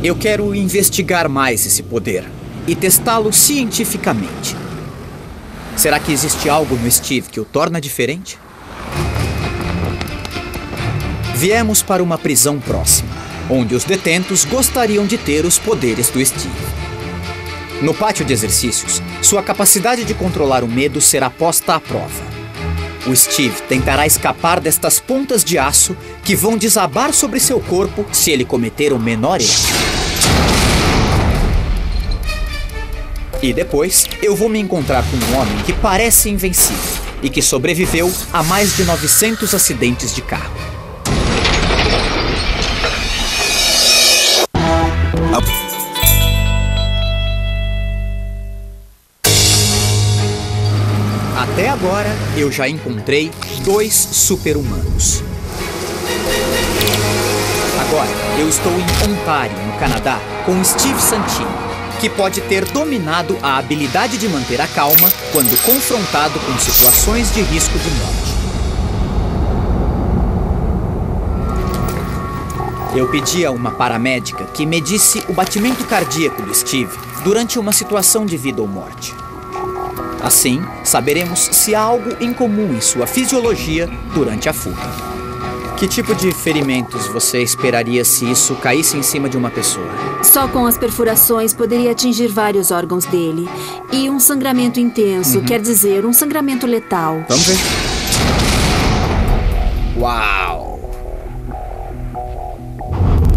Eu quero investigar mais esse poder e testá-lo cientificamente. Será que existe algo no Steve que o torna diferente? Viemos para uma prisão próxima, onde os detentos gostariam de ter os poderes do Steve. No pátio de exercícios, sua capacidade de controlar o medo será posta à prova. O Steve tentará escapar destas pontas de aço que vão desabar sobre seu corpo se ele cometer o menor erro. E depois, eu vou me encontrar com um homem que parece invencível e que sobreviveu a mais de 900 acidentes de carro. Até agora, eu já encontrei 2 super-humanos. Agora, eu estou em Ontário, no Canadá, com Steve Santini, que pode ter dominado a habilidade de manter a calma quando confrontado com situações de risco de morte. Eu pedi a uma paramédica que medisse o batimento cardíaco do Steve durante uma situação de vida ou morte. Assim, saberemos se há algo em comum em sua fisiologia durante a fuga. Que tipo de ferimentos você esperaria se isso caísse em cima de uma pessoa? Só com as perfurações poderia atingir vários órgãos dele. E um sangramento intenso, quer dizer, um sangramento letal. Vamos ver. Uau!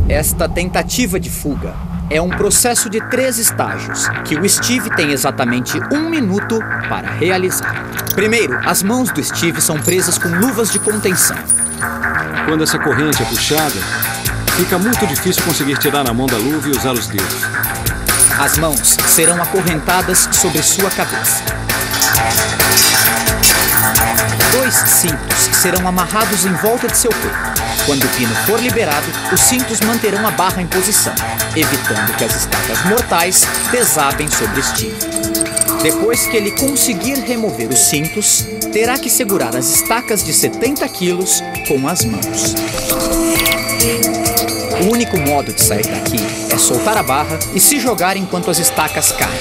Esta tentativa de fuga é um processo de 3 estágios, que o Steve tem exatamente 1 minuto para realizar. Primeiro, as mãos do Steve são presas com luvas de contenção. Quando essa corrente é puxada, fica muito difícil conseguir tirar a mão da luva e usar os dedos. As mãos serão acorrentadas sobre sua cabeça. 2 cintos serão amarrados em volta de seu peito. Quando o pino for liberado, os cintos manterão a barra em posição, evitando que as estacas mortais desabem sobre Steve. Depois que ele conseguir remover os cintos, terá que segurar as estacas de 70 quilos com as mãos. O único modo de sair daqui é soltar a barra e se jogar enquanto as estacas caem.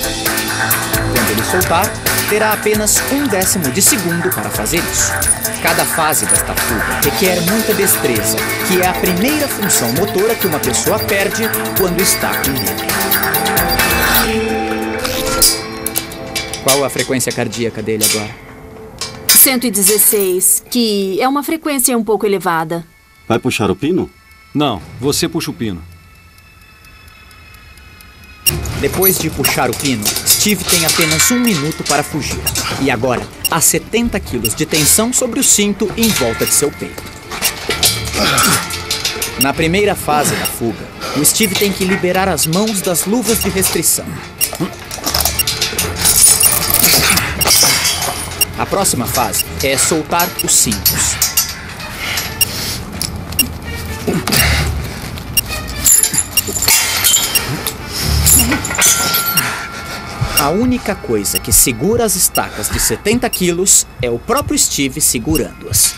Quando ele soltar, terá apenas 1/10 de segundo para fazer isso. Cada fase desta fuga requer muita destreza, que é a primeira função motora que uma pessoa perde quando está com medo. Qual a frequência cardíaca dele agora? 116, que é uma frequência um pouco elevada. Vai puxar o pino? Não, você puxa o pino. Depois de puxar o pino, Steve tem apenas 1 minuto para fugir. E agora, há 70 quilos de tensão sobre o cinto em volta de seu peito. Na primeira fase da fuga, o Steve tem que liberar as mãos das luvas de restrição. A próxima fase é soltar os cintos. A única coisa que segura as estacas de 70 quilos é o próprio Steve segurando-as.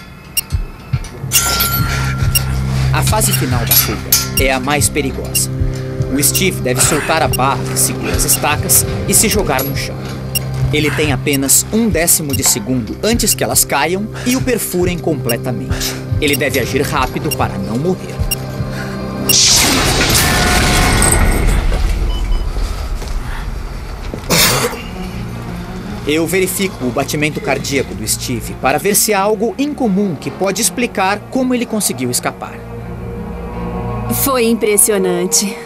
A fase final da fuga é a mais perigosa. O Steve deve soltar a barra que segura as estacas e se jogar no chão. Ele tem apenas 1/10 de segundo antes que elas caiam e o perfurem completamente. Ele deve agir rápido para não morrer. Eu verifico o batimento cardíaco do Steve para ver se há algo incomum que pode explicar como ele conseguiu escapar. Foi impressionante.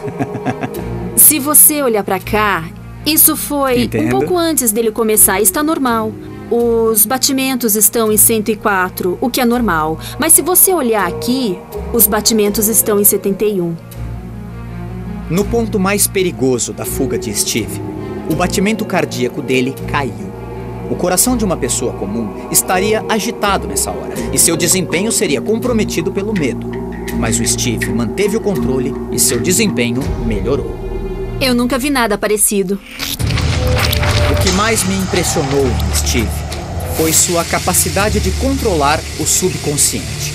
Se você olhar pra cá, isso foi Entendo. um pouco antes dele começar. Está normal. Os batimentos estão em 104, o que é normal. Mas se você olhar aqui, os batimentos estão em 71. No ponto mais perigoso da fuga de Steve, o batimento cardíaco dele caiu. O coração de uma pessoa comum estaria agitado nessa hora e seu desempenho seria comprometido pelo medo. Mas o Steve manteve o controle e seu desempenho melhorou. Eu nunca vi nada parecido. O que mais me impressionou no Steve foi sua capacidade de controlar o subconsciente.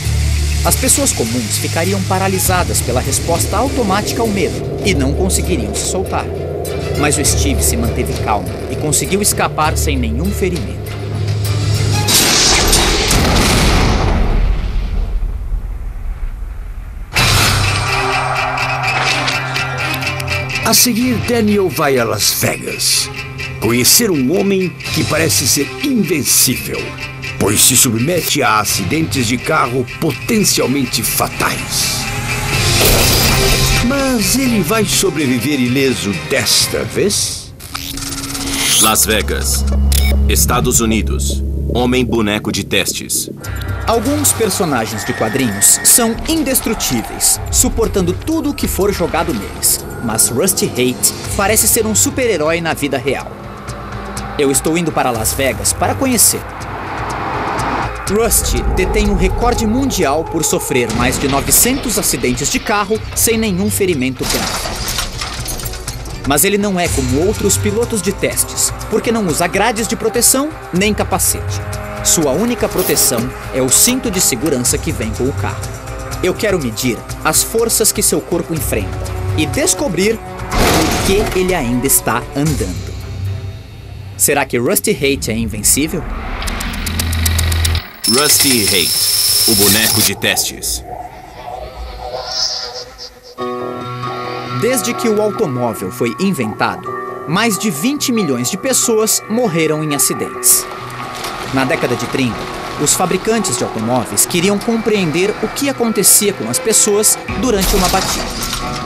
As pessoas comuns ficariam paralisadas pela resposta automática ao medo e não conseguiriam se soltar. Mas o Steve se manteve calmo e conseguiu escapar sem nenhum ferimento. A seguir, Daniel vai a Las Vegas conhecer um homem que parece ser invencível, pois se submete a acidentes de carro potencialmente fatais. Mas ele vai sobreviver ileso desta vez? Las Vegas, Estados Unidos. Homem-boneco de testes. Alguns personagens de quadrinhos são indestrutíveis, suportando tudo o que for jogado neles. Mas Rusty Haight parece ser um super-herói na vida real. Eu estou indo para Las Vegas para conhecer. Rusty detém o recorde mundial por sofrer mais de 900 acidentes de carro sem nenhum ferimento grave. Mas ele não é como outros pilotos de testes, porque não usa grades de proteção nem capacete. Sua única proteção é o cinto de segurança que vem com o carro. Eu quero medir as forças que seu corpo enfrenta e descobrir por que ele ainda está andando. Será que Rusty Haight é invencível? Rusty Haight, o boneco de testes. Desde que o automóvel foi inventado, mais de 20 milhões de pessoas morreram em acidentes. Na década de 30, os fabricantes de automóveis queriam compreender o que acontecia com as pessoas durante uma batida.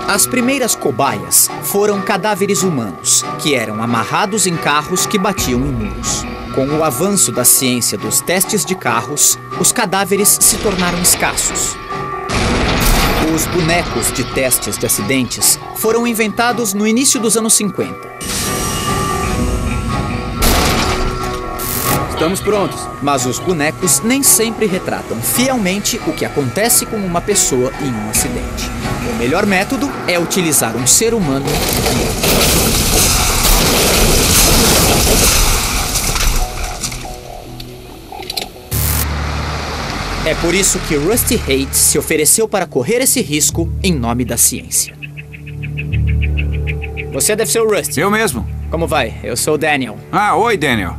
As primeiras cobaias foram cadáveres humanos, que eram amarrados em carros que batiam em muros. Com o avanço da ciência dos testes de carros, os cadáveres se tornaram escassos. Os bonecos de testes de acidentes foram inventados no início dos anos 50. Estamos prontos. Mas os bonecos nem sempre retratam fielmente o que acontece com uma pessoa em um acidente. O melhor método é utilizar um ser humano. É por isso que Rusty Haight se ofereceu para correr esse risco em nome da ciência. Você deve ser o Rusty. Eu mesmo. Como vai? Eu sou o Daniel. Ah, oi, Daniel.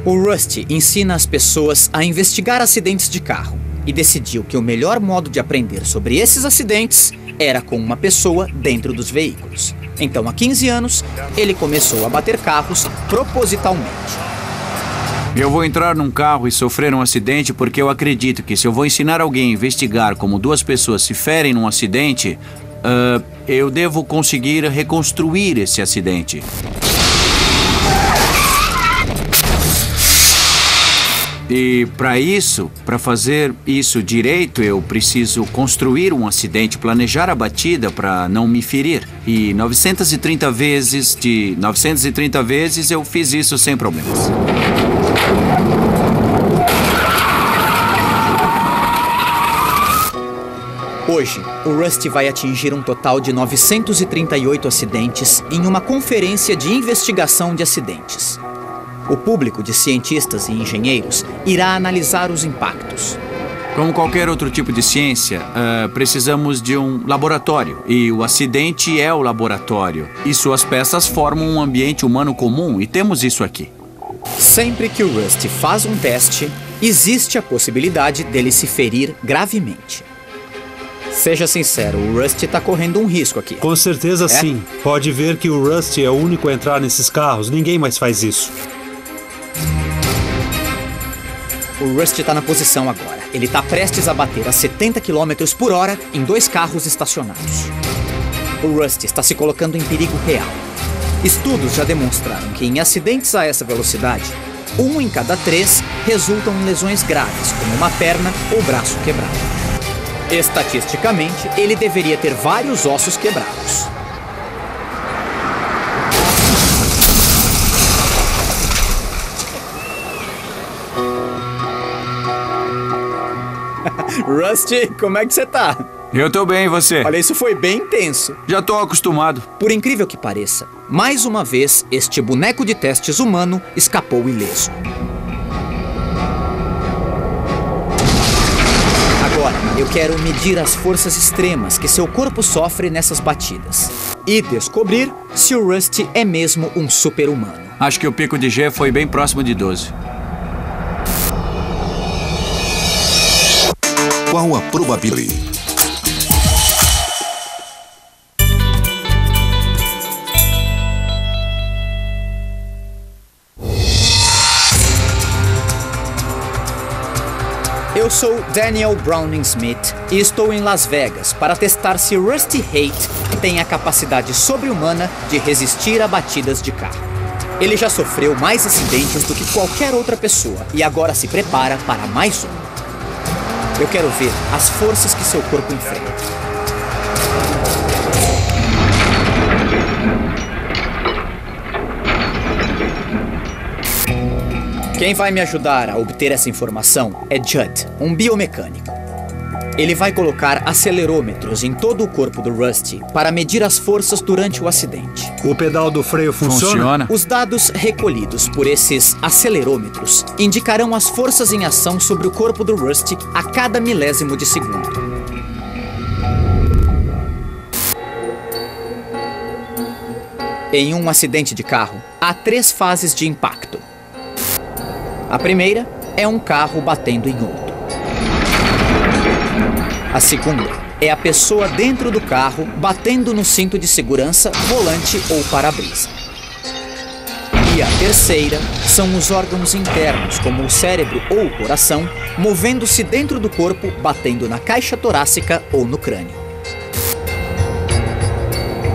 O Rusty ensina as pessoas a investigar acidentes de carro e decidiu que o melhor modo de aprender sobre esses acidentes era com uma pessoa dentro dos veículos. Então, há 15 anos, ele começou a bater carros propositalmente. Eu vou entrar num carro e sofrer um acidente porque eu acredito que se eu vou ensinar alguém a investigar como duas pessoas se ferem num acidente, eu devo conseguir reconstruir esse acidente. E para fazer isso direito, eu preciso construir um acidente, planejar a batida para não me ferir. E 930 vezes eu fiz isso sem problemas. Hoje, o Rusty vai atingir um total de 938 acidentes em uma conferência de investigação de acidentes. O público de cientistas e engenheiros irá analisar os impactos. Como qualquer outro tipo de ciência, precisamos de um laboratório. E o acidente é o laboratório. E suas peças formam um ambiente humano comum, e temos isso aqui. Sempre que o Rusty faz um teste, existe a possibilidade dele se ferir gravemente. Seja sincero, o Rusty está correndo um risco aqui. Com certeza sim. Pode ver que o Rusty é o único a entrar nesses carros. Ninguém mais faz isso. O Rusty está na posição agora. Ele está prestes a bater a 70 km por hora em 2 carros estacionados. O Rusty está se colocando em perigo real. Estudos já demonstraram que em acidentes a essa velocidade, 1 em cada 3 resultam em lesões graves, como uma perna ou braço quebrado. Estatisticamente, ele deveria ter vários ossos quebrados. Rusty, como é que você tá? Eu tô bem, e você? Olha, isso foi bem intenso. Já tô acostumado. Por incrível que pareça, mais uma vez, este boneco de testes humano escapou ileso. Agora, Eu quero medir as forças extremas que seu corpo sofre nessas batidas e descobrir se o Rusty é mesmo um super-humano. Acho que o pico de G foi bem próximo de 12. Qual a probabilidade? Eu sou Daniel Browning Smith e estou em Las Vegas para testar se Rusty Haight tem a capacidade sobre-humana de resistir a batidas de carro. Ele já sofreu mais acidentes do que qualquer outra pessoa e agora se prepara para mais um. Eu quero ver as forças que seu corpo enfrenta. Quem vai me ajudar a obter essa informação é Judd, um biomecânico. Ele vai colocar acelerômetros em todo o corpo do Rusty para medir as forças durante o acidente. O pedal do freio funciona? Os dados recolhidos por esses acelerômetros indicarão as forças em ação sobre o corpo do Rusty a cada milésimo de segundo. Em um acidente de carro, há 3 fases de impacto. A primeira é um carro batendo em outro. A segunda é a pessoa dentro do carro batendo no cinto de segurança, volante ou para-brisa. E a terceira são os órgãos internos, como o cérebro ou o coração, movendo-se dentro do corpo, batendo na caixa torácica ou no crânio.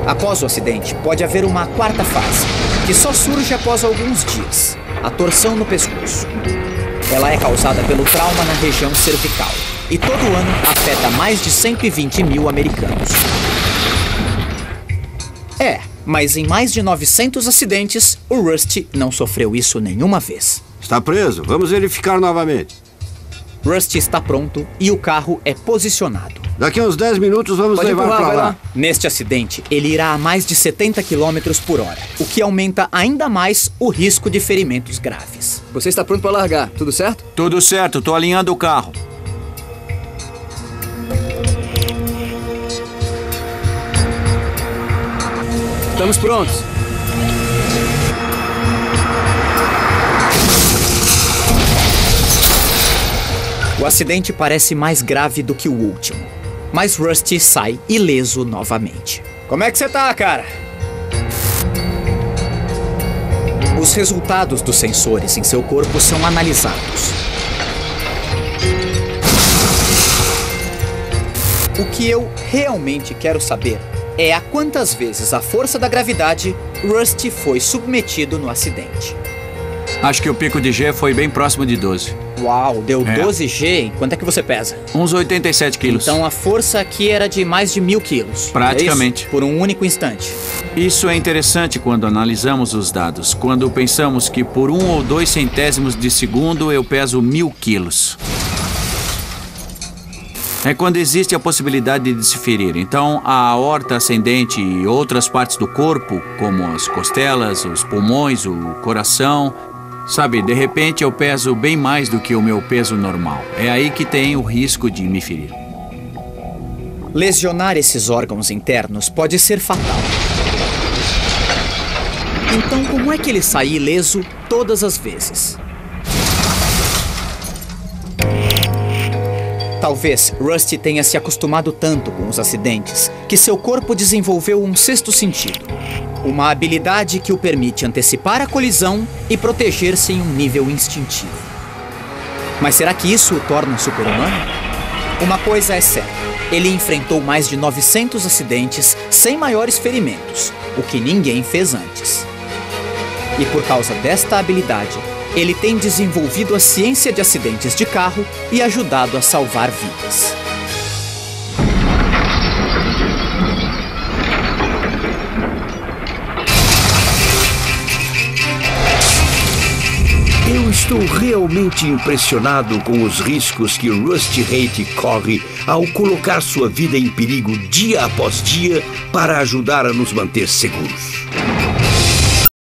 Após o acidente, pode haver uma 4ª fase, que só surge após alguns dias. A torção no pescoço. Ela é causada pelo trauma na região cervical e todo ano afeta mais de 120 mil americanos. Mas em mais de 900 acidentes, o Rusty não sofreu isso nenhuma vez. Está preso. Vamos verificar novamente. Rusty está pronto e o carro é posicionado. Daqui a uns 10 minutos vamos levar para lá. Neste acidente, ele irá a mais de 70 km por hora, o que aumenta ainda mais o risco de ferimentos graves. Você está pronto para largar, tudo certo? Tudo certo, tô alinhando o carro. Estamos prontos. O acidente parece mais grave do que o último, mas Rusty sai ileso novamente. Como é que você tá, cara? Os resultados dos sensores em seu corpo são analisados. O que eu realmente quero saber é a quantas vezes a força da gravidade Rusty foi submetido no acidente. Acho que o pico de G foi bem próximo de 12. Uau, deu 12 G? Quanto é que você pesa? Uns 87 quilos. Então a força aqui era de mais de 1000 quilos. Praticamente. É isso? Por um único instante. Isso é interessante quando analisamos os dados. Quando pensamos que por 1 ou 2 centésimos de segundo eu peso 1000 quilos. É quando existe a possibilidade de se ferir. Então, a aorta ascendente e outras partes do corpo, como as costelas, os pulmões, o coração... Sabe, de repente eu peso bem mais do que o meu peso normal. É aí que tem o risco de me ferir. Lesionar esses órgãos internos pode ser fatal. Então, como é que ele sai ileso todas as vezes? Talvez Rusty tenha se acostumado tanto com os acidentes que seu corpo desenvolveu um 6º sentido. Uma habilidade que o permite antecipar a colisão e proteger-se em um nível instintivo. Mas será que isso o torna um super-humano? Uma coisa é certa, ele enfrentou mais de 900 acidentes sem maiores ferimentos, o que ninguém fez antes. E por causa desta habilidade, ele tem desenvolvido a ciência de acidentes de carro e ajudado a salvar vidas. Eu estou realmente impressionado com os riscos que Rusty Haight corre ao colocar sua vida em perigo dia após dia para ajudar a nos manter seguros.